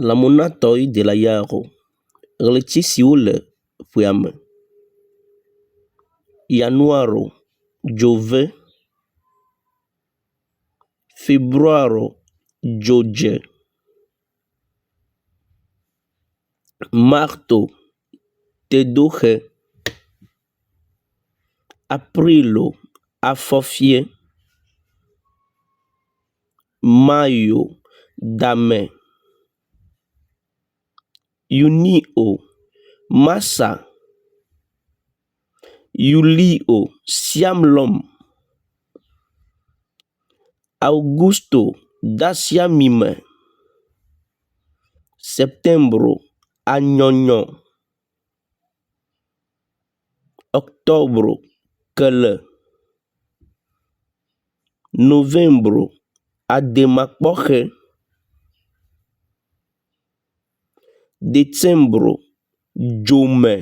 Lamunatɔe de la yaro, ɣleti siwo le ƒea me. Yanuaro, dzove. Februaro, dzodze. Marto, tedoxe. Aprilo, afɔfie. Mayo, dame. Junio, masa. Julio, siamlɔm. Augusto, dasiamime. Septembro, anyɔnyɔ. Octobro, kele. Novembro, ademakpɔxe. Decembro, dzome.